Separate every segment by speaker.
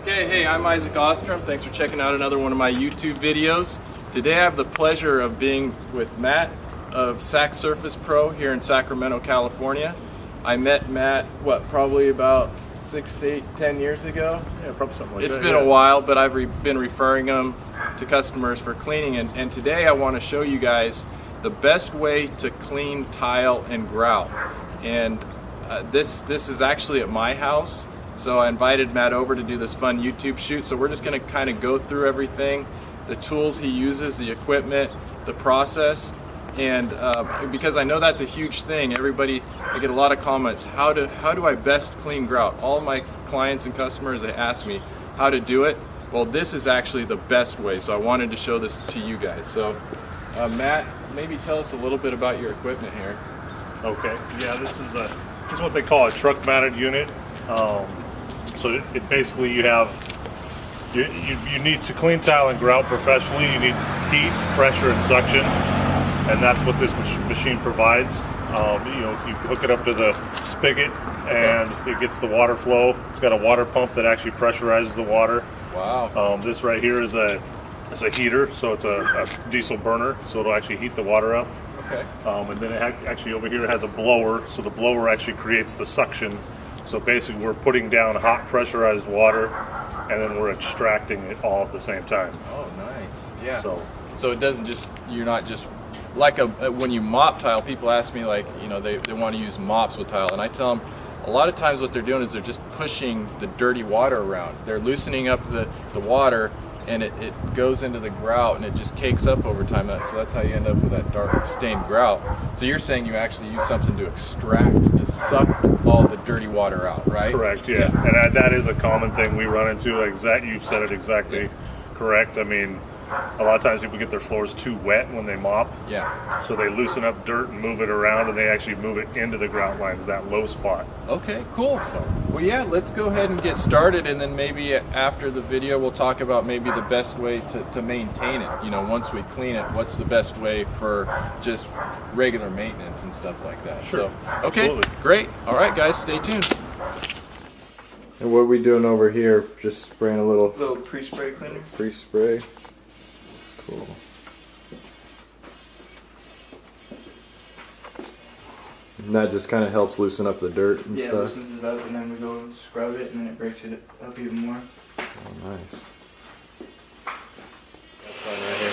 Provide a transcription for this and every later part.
Speaker 1: Okay, hey, I'm Isaac Ostrom. Thanks for checking out another one of my YouTube videos. Today I have the pleasure of being with Matt of Sac Surface Pro here in Sacramento, California. I met Matt, probably about 6, 8, 10 years ago?
Speaker 2: Yeah, probably something like that.
Speaker 1: It's been a while, but I've been referring them to customers for cleaning. And today I want to show you guys the best way to clean tile and grout. And this is actually at my house. So I invited Matt over to do this fun YouTube shoot. So we're just going to kind of go through everything, the tools he uses, the equipment, the process. And because I know that's a huge thing, I get a lot of comments, how do I best clean grout? All of my clients and customers, they ask me how to do it. Well, this is actually the best way, so I wanted to show this to you guys. So Matt, maybe tell us a little bit about your equipment here.
Speaker 2: Okay, yeah, this is what they call a truck mounted unit. So it basically you need to clean tile and grout professionally. You need heat, pressure, and suction, and that's what this machine provides. You hook it up to the spigot, and it gets the water flow. It's got a water pump that actually pressurizes the water.
Speaker 1: Wow.
Speaker 2: This right here is a heater, so it's a diesel burner, so it'll actually heat the water up.
Speaker 1: Okay.
Speaker 2: And then it actually over here it has a blower, so the blower actually creates the suction. So basically we're putting down hot pressurized water, and then we're extracting it all at the same time.
Speaker 1: Oh, nice. Yeah. So it doesn't just, you're not just, like when you mop tile, people ask me they want to use mops with tile, and I tell them a lot of times what they're doing is they're just pushing the dirty water around. They're loosening up the water, and it goes into the grout, and it just cakes up over time. So that's how you end up with that dark stained grout. So you're saying you actually use something to extract, to suck all the dirty water out, right?
Speaker 2: Correct, yeah. And that is a common thing we run into. Like that, you said it exactly correct. I mean, a lot of times people get their floors too wet when they mop.
Speaker 1: Yeah.
Speaker 2: So they loosen up dirt and move it around, and they actually move it into the grout lines, that low spot.
Speaker 1: Okay, cool. Well, yeah, let's go ahead and get started, and then maybe after the video we'll talk about maybe the best way to maintain it. Once we clean it, what's the best way for just regular maintenance and stuff like that.
Speaker 2: Sure.
Speaker 1: So, okay,
Speaker 2: Absolutely.
Speaker 1: Great. All right, guys, stay tuned. And what are we doing over here? Just spraying a little
Speaker 3: pre-spray cleaner.
Speaker 1: Pre-spray. Cool. And that just kind of helps loosen up the dirt and
Speaker 3: yeah,
Speaker 1: stuff.
Speaker 3: Yeah, loosens it up, and then we go scrub it, and then it breaks it up even more.
Speaker 1: Oh, nice.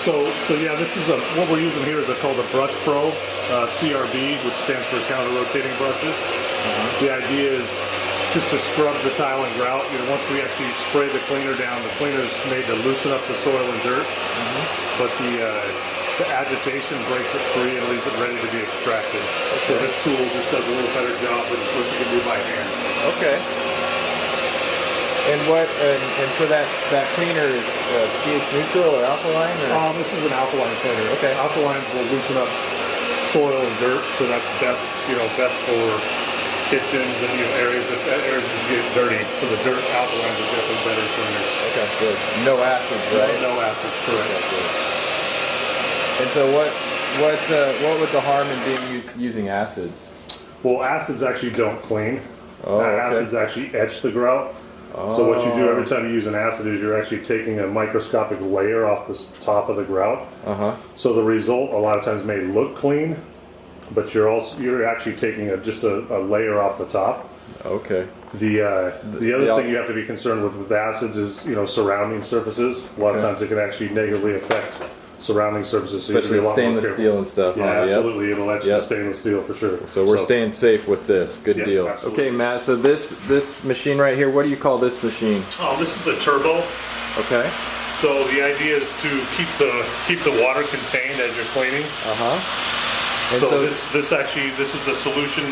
Speaker 2: So yeah, this is what we're using here is called a Brush Pro CRB, which stands for counter rotating brushes. The idea is just to scrub the tile and grout. Once we actually spray the cleaner down, the cleaner is made to loosen up the soil and dirt, but the agitation breaks it free and leaves it ready to be extracted. Okay. So this tool just does a little better job than what you can do by hand.
Speaker 1: Okay. And for that cleaner is pH neutral or alkaline? Or?
Speaker 2: This is an alkaline cleaner.
Speaker 1: Okay.
Speaker 2: Alkalines will loosen up soil and dirt, so that's best for kitchens and areas that get dirty. So the dirt alkalines are definitely better cleaners.
Speaker 1: Okay, good. No acids, right?
Speaker 2: No acids, correct.
Speaker 1: Okay, good. And so what would the harm in using acids?
Speaker 2: Well, acids actually don't clean.
Speaker 1: Oh, okay.
Speaker 2: Acids actually etch the grout. Oh. So what you do every time you use an acid is you're actually taking a microscopic layer off the top of the grout. So the result a lot of times may look clean, but you're actually taking just a layer off the top.
Speaker 1: Okay.
Speaker 2: The other thing you have to be concerned with acids is surrounding surfaces. A lot of times it can actually negatively affect surrounding surfaces. So
Speaker 1: especially stainless steel and stuff.
Speaker 2: Yeah, absolutely. It'll etch the stainless steel for sure.
Speaker 1: So we're staying safe with this. Good deal.
Speaker 2: Absolutely.
Speaker 1: Okay, Matt. So this machine right here, what do you call this machine?
Speaker 2: Oh, this is a turbo.
Speaker 1: Okay.
Speaker 2: So the idea is to keep the water contained as you're cleaning.
Speaker 1: And
Speaker 2: so this is the solution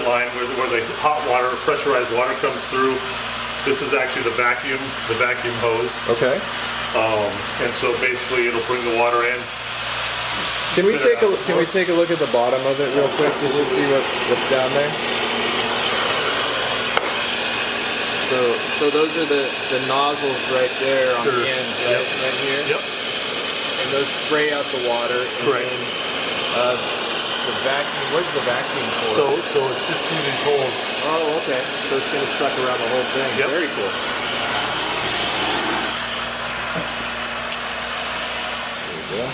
Speaker 2: line where the hot water, pressurized water comes through. This is actually the vacuum hose.
Speaker 1: Okay.
Speaker 2: And so basically it'll bring the water in.
Speaker 1: Can we take a look at the bottom of it real quick just to see what's down there? So those are the nozzles right there on the ends, right? Right here?
Speaker 2: Yep.
Speaker 1: And those spray out the water. And then, the vacuum, what's the vacuum for?
Speaker 2: So it's just heating cold.
Speaker 1: Oh, okay. So it's going to suck around the whole thing.
Speaker 2: Yep.
Speaker 1: Very cool. Yeah.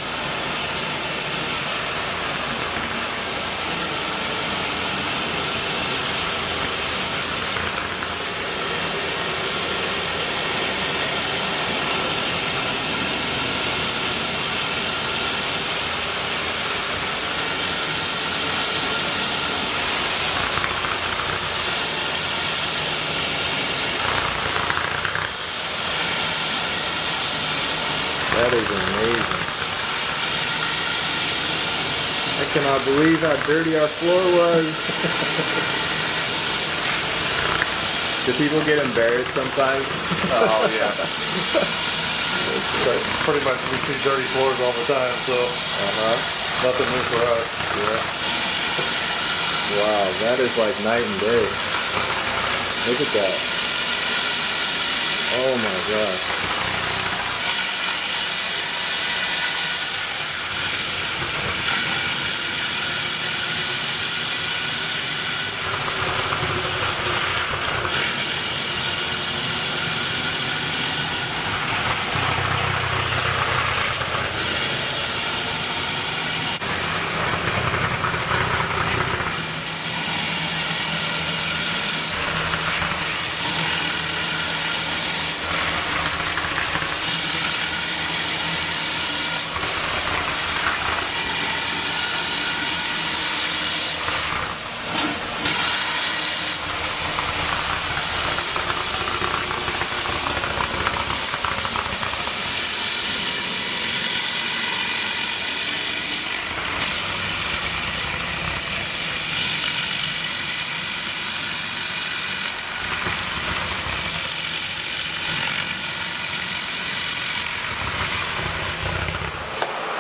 Speaker 1: That is amazing. I cannot believe how dirty our floor was. Do people get embarrassed sometimes?
Speaker 2: Oh yeah. Pretty much we see dirty floors all the time, so nothing new for us.
Speaker 1: Yeah. Wow, that is like night and day. Look at that. Oh my gosh.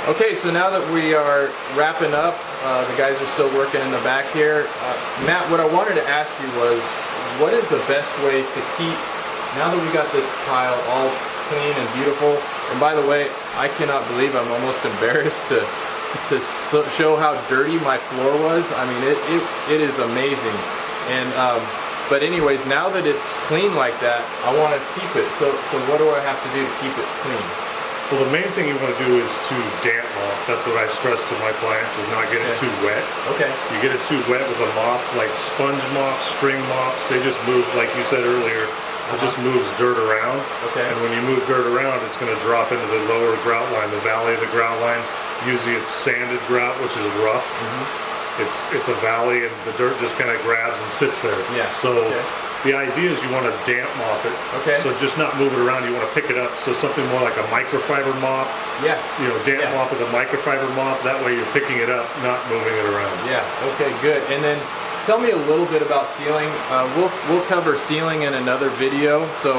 Speaker 1: Okay, so now that we are wrapping up, the guys are still working in the back here. Matt, what I wanted to ask you was, what is the best way to keep, now that we got the tile all clean and beautiful, and by the way, I cannot believe I'm almost embarrassed to show how dirty my floor was. I mean, it is amazing. And but anyways, now that it's clean like that, I want to keep it. So what do I have to do to keep it clean?
Speaker 2: Well, the main thing you want to do is to damp mop. That's what I stress to my clients, is not get it too wet.
Speaker 1: Okay.
Speaker 2: You get it too wet with a mop, like sponge mops, string mops, they just move, like you said earlier, it just moves dirt around.
Speaker 1: Okay.
Speaker 2: And when you move dirt around, it's going to drop into the lower grout line, the valley of the grout line. Usually it's sanded grout, which is rough. It's a valley, and the dirt just kind of grabs and sits there.
Speaker 1: Yeah.
Speaker 2: So the idea is you want to damp mop it.
Speaker 1: Okay.
Speaker 2: So just not move it around, you want to pick it up. So something more like a microfiber mop.
Speaker 1: Yeah.
Speaker 2: You know, damp mop with a microfiber mop. That way you're picking it up, not moving it around.
Speaker 1: Yeah. Okay. Good. And then tell me a little bit about sealing. We'll cover sealing in another video. So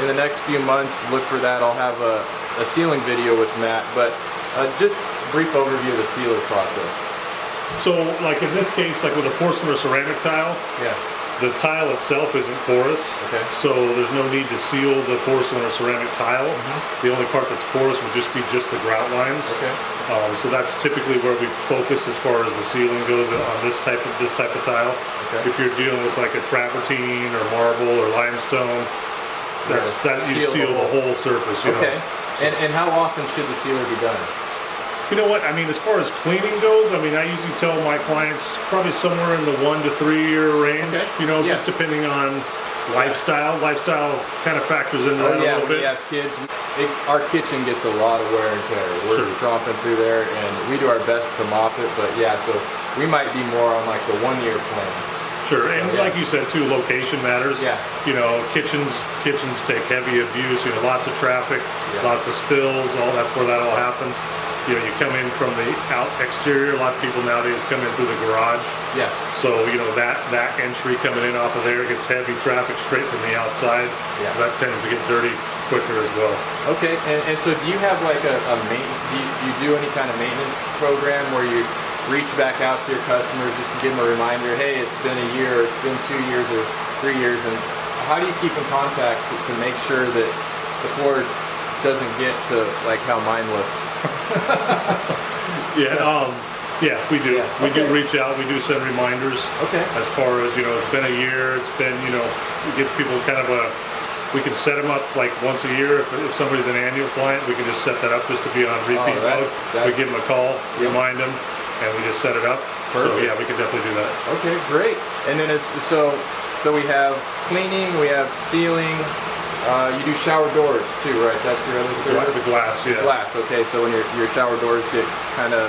Speaker 1: in the next few months, look for that. I'll have a sealing video with Matt. But just brief overview of the sealer process.
Speaker 2: So, like in this case, like with a porcelain or ceramic tile, the tile itself isn't porous, so there's no need to seal the porcelain or ceramic tile. The only part that's porous would just be the grout lines. So that's typically where we focus as far as the sealing goes on this type of tile. If you're dealing with like a travertine or marble or limestone, you seal the whole surface. You know?
Speaker 1: And how often should the sealer be done?
Speaker 2: You know what, I mean, as far as cleaning goes, I mean, I usually tell my clients probably somewhere in the 1 to 3 year range, you know, just depending on lifestyle. Lifestyle kind of factors into that a little bit.
Speaker 1: When you have kids, our kitchen gets a lot of wear and tear. We're tromping through there, and we do our best to mop it, but so we might be more on like the 1 year plan.
Speaker 2: Sure, and like you said too, location matters. You know, kitchens take heavy abuse, you know, lots of traffic, lots of spills, that's where that all happens. You know, you come in from the exterior. A lot of people nowadays come in through the garage. So, you know, that entry coming in off of there gets heavy traffic straight from the outside. That tends to get dirty quicker as well.
Speaker 1: Okay, and so do you have like a maintenance, do you do any kind of maintenance program where you reach back out to your customers just to give them a reminder, hey, it's been a year, it's been 2 years or 3 years, and how do you keep in contact to make sure that the floor doesn't get to like how mine looked?
Speaker 2: We do. We do reach out. We do send reminders. As far as, you know, it's been a year. It's been, you know, we give people kind of a We can set them up like once a year. If somebody's an annual client, we can just set that up just to be on repeat mode. We give them a call, remind them, and we just set it up.
Speaker 1: Perfect.
Speaker 2: So yeah, we can definitely do that.
Speaker 1: Okay, great. And then so we have cleaning, we have sealing. You do shower doors too, right? That's your other service?
Speaker 2: The glass, yeah.
Speaker 1: Glass, okay. So when your shower doors get kind of,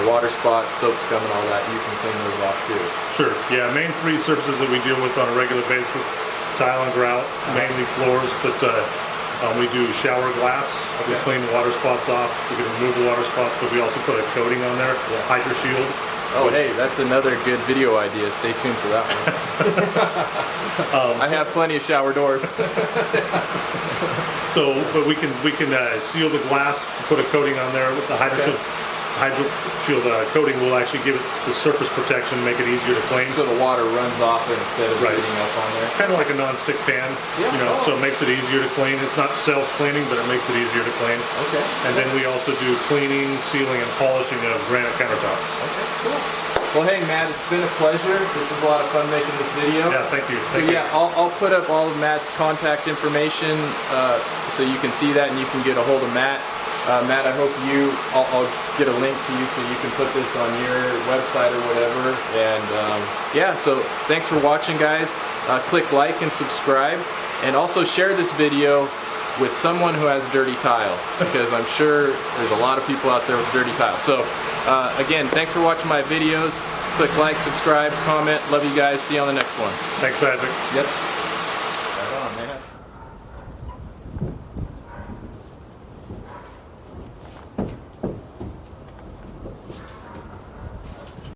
Speaker 1: water spots, soap scum and all that, you can clean those off too.
Speaker 2: Sure, yeah. Main three surfaces that we deal with on a regular basis, tile and grout, mainly floors, but we do shower glass. We clean the water spots off. We can remove the water spots, but we also put a coating on there, Hydro Shield.
Speaker 1: Oh, hey, that's another good video idea. Stay tuned for that one. I have plenty of shower doors.
Speaker 2: So, but we can seal the glass, put a coating on there with the Hydro Shield coating will actually give it the surface protection, make it easier to clean.
Speaker 1: So the water runs off instead of beating up on there.
Speaker 2: Kind of like a non-stick pan, so it makes it easier to clean. It's not self-cleaning, but it makes it easier to clean.
Speaker 1: Okay.
Speaker 2: And then we also do cleaning, sealing, and polishing of granite countertops.
Speaker 1: Okay, cool. Well, hey, Matt, it's been a pleasure. This was a lot of fun making this video.
Speaker 2: Yeah, thank you.
Speaker 1: I'll put up all of Matt's contact information so you can see that and you can get a hold of Matt. Matt, I hope I'll get a link to you so you can put this on your website or whatever. And so thanks for watching, guys. Click like and subscribe, and also share this video with someone who has dirty tile, because I'm sure there's a lot of people out there with dirty tile. So again, thanks for watching my videos. Click like, subscribe, comment. Love you guys. See you on the next one.
Speaker 2: Thanks, Isaac.
Speaker 1: Yep.